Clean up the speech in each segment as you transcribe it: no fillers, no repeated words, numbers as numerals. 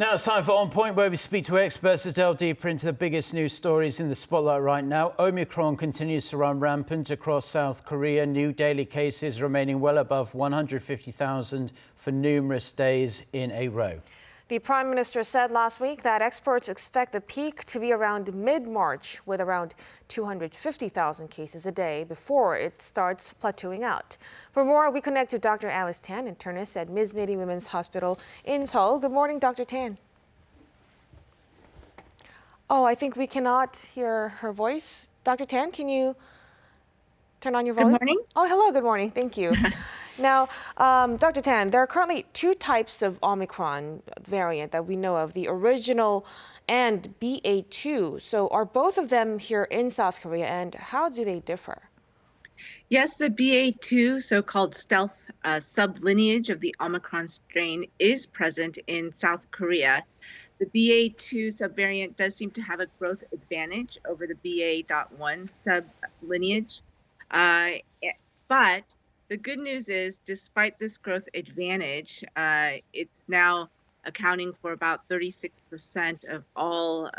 Now it's time for On Point, where we speak to experts to delve deeper into the biggest news stories in the spotlight right now. Omicron continues to run rampant across South Korea. New daily cases remaining well above 150,000 for numerous days in a row. The Prime Minister said last week that experts expect the peak to be around mid-March, with around 250,000 cases a day before it starts plateauing out. For more, we connect to Dr. Alice Tan, internist at MizMedi Women's Hospital in Seoul. Good morning, Dr. Tan. Oh, I think we cannot hear her voice. Dr. Tan, can you turn on your volume? Good morning. Oh, hello. Good morning. Thank you. Now, Dr. Tan, there are currently two types of Omicron variant that we know of, the original and BA.2. So are both of them here in South Korea, and how do they differ? Yes, the BA.2, so-called stealth sublineage of the Omicron strain, is present in South Korea. The BA.2 subvariant does seem to have a growth advantage over the BA.1 sublineage, but the good news is, despite this growth advantage, it's now accounting for about 36% of all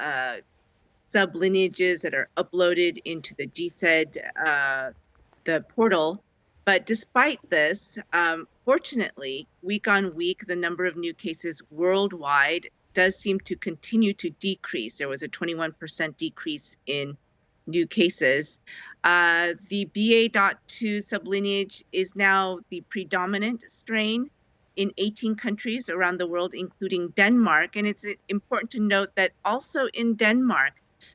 sublineages that are uploaded into the GSED, the portal. But despite this, fortunately, week on week, the number of new cases worldwide does seem to continue to decrease. There was a 21% decrease in new cases. The BA.2 sublineage is now the predominant strain in 18 countries around the world, including Denmark. And it's important to note that also in Denmark,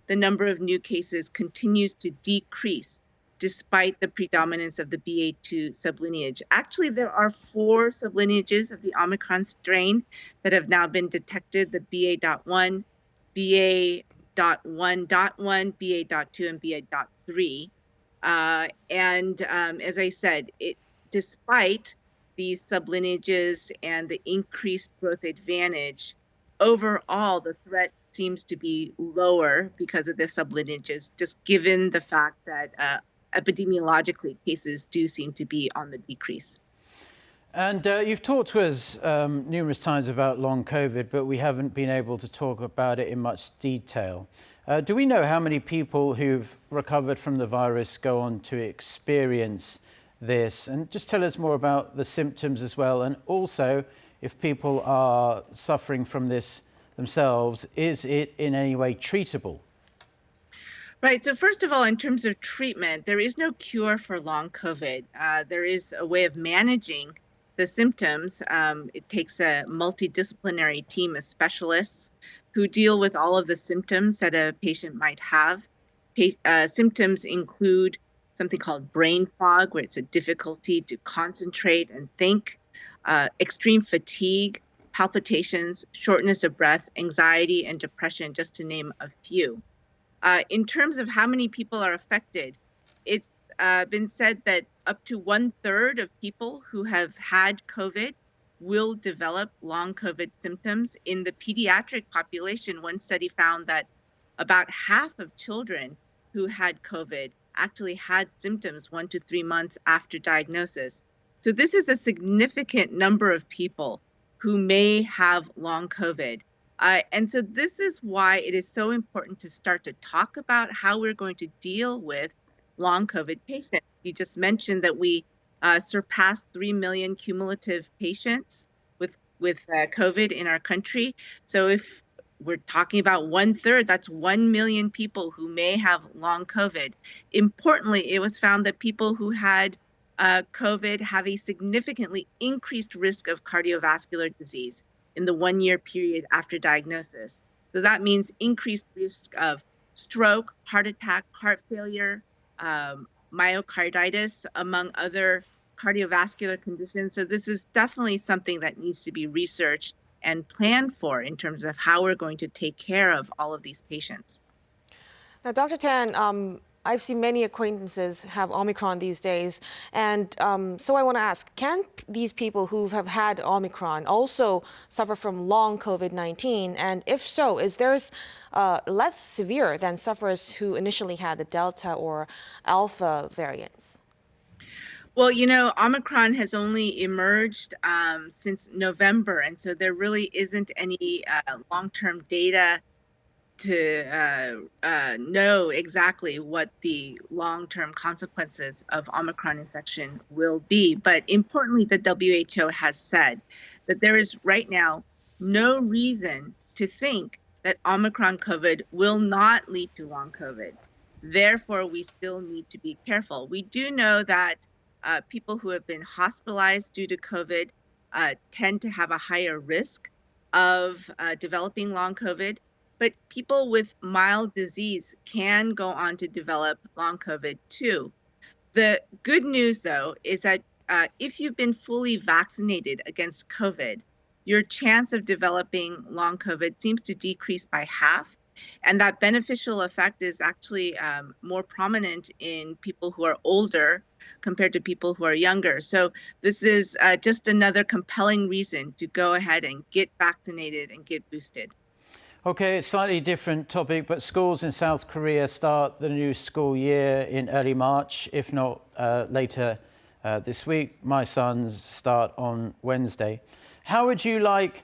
the number of new cases continues to decrease despite the predominance of the BA.2 sublineage. Actually, there are 4 sublineages of the Omicron strain that have now been detected: the BA.1, BA.1.1, BA.2, and BA.3. As I said, despite these sublineages and the increased growth advantage, overall the threat seems to be lower because of the sublineages, just given the fact that epidemiologically cases do seem to be on the decrease. And you've talked to us numerous times about long COVID, but we haven't been able to talk about it in much detail. Do we know how many people who've recovered from the virus go on to experience this? And just tell us more about the symptoms as well. And also, if people are suffering from this themselves, is it in any way treatable? Right. So first of all, in terms of treatment, there is no cure for long COVID. There is a way of managing the symptoms. It takes a multidisciplinary team of specialists who deal with all of the symptoms that a patient might have. Symptoms include something called brain fog, where it's a difficulty to concentrate and think, extreme fatigue, palpitations, shortness of breath, anxiety, and depression, just to name a few. In terms of how many people are affected, it's been said that up to 1/3 of people who have had COVID will develop long COVID symptoms. In the pediatric population, one study found that about half of children who had COVID actually had symptoms 1 to 3 months after diagnosis. So this is a significant number of people who may have long COVID. And so this is why it is so important to start to talk about how we're going to deal with long COVID patients. You just mentioned that we surpassed 3 million cumulative patients with COVID in our country. So if we're talking about 1/3, that's 1 million people who may have long COVID. Importantly, it was found that people who had COVID have a significantly increased risk of cardiovascular disease in the 1-year period after diagnosis. So that means increased risk of stroke, heart attack, heart failure, myocarditis, among other cardiovascular conditions. So this is definitely something that needs to be researched and planned for in terms of how we're going to take care of all of these patients. Now, Dr. Tan, I've seen many acquaintances have Omicron these days. And so I want to ask, can these people who have had Omicron also suffer from long COVID-19? And if so, is theirs less severe than sufferers who initially had the Delta or Alpha variants? Well, Omicron has only emerged since November, and so there really isn't any long-term data to know exactly what the long-term consequences of Omicron infection will be. But importantly, the WHO has said that there is right now no reason to think that Omicron COVID will not lead to long COVID. Therefore, we still need to be careful. We do know that people who have been hospitalized due to COVID tend to have a higher risk of developing long COVID. But people with mild disease can go on to develop long COVID too. The good news, though, is that if you've been fully vaccinated against COVID, your chance of developing long COVID seems to decrease by half. And that beneficial effect is actually more prominent in people who are older compared to people who are younger. So this is just another compelling reason to go ahead and get vaccinated and get boosted. Okay, slightly different topic, but schools in South Korea start the new school year in early March, if not later this week. My sons start on Wednesday. How would you like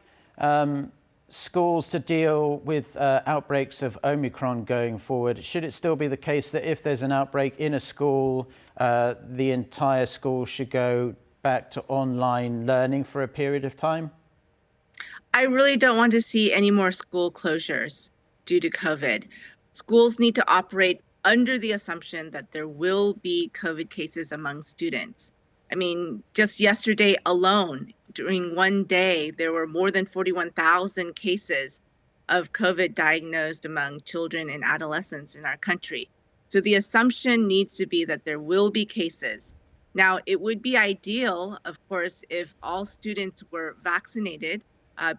schools to deal with outbreaks of Omicron going forward? Should it still be the case that if there's an outbreak in a school, the entire school should go back to online learning for a period of time? I really don't want to see any more school closures due to COVID. Schools need to operate under the assumption that there will be COVID cases among students. I mean, just yesterday alone, during one day, there were more than 41,000 cases of COVID diagnosed among children and adolescents in our country. So the assumption needs to be that there will be cases. Now, it would be ideal, of course, if all students were vaccinated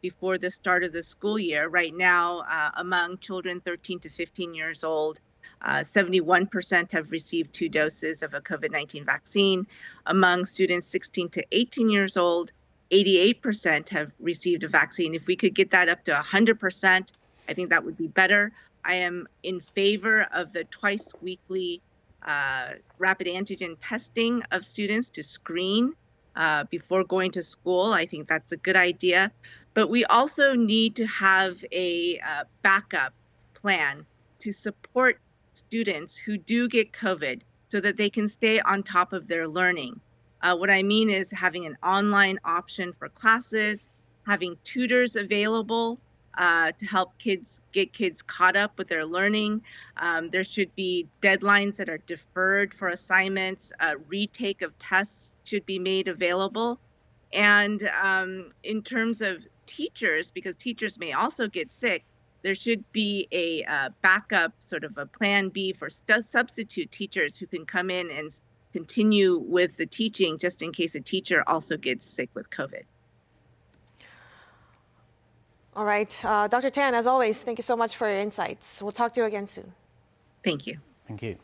before the start of the school year. Right now, among children 13 to 15 years old, 71% have received 2 doses of a COVID-19 vaccine. Among students 16 to 18 years old, 88% have received a vaccine. If we could get that up to 100%, I think that would be better. I am in favor of the twice weekly rapid antigen testing of students to screen before going to school. I think that's a good idea. But we also need to have a backup plan to support students who do get COVID so that they can stay on top of their learning. What I mean is having an online option for classes, having tutors available to help get kids caught up with their learning. There should be deadlines that are deferred for assignments. Retake of tests should be made available. And in terms of teachers, because teachers may also get sick, there should be a backup, sort of a plan B for substitute teachers who can come in and continue with the teaching just in case a teacher also gets sick with COVID. All right. Dr. Tan, as always, thank you so much for your insights. We'll talk to you again soon. Thank you. Thank you.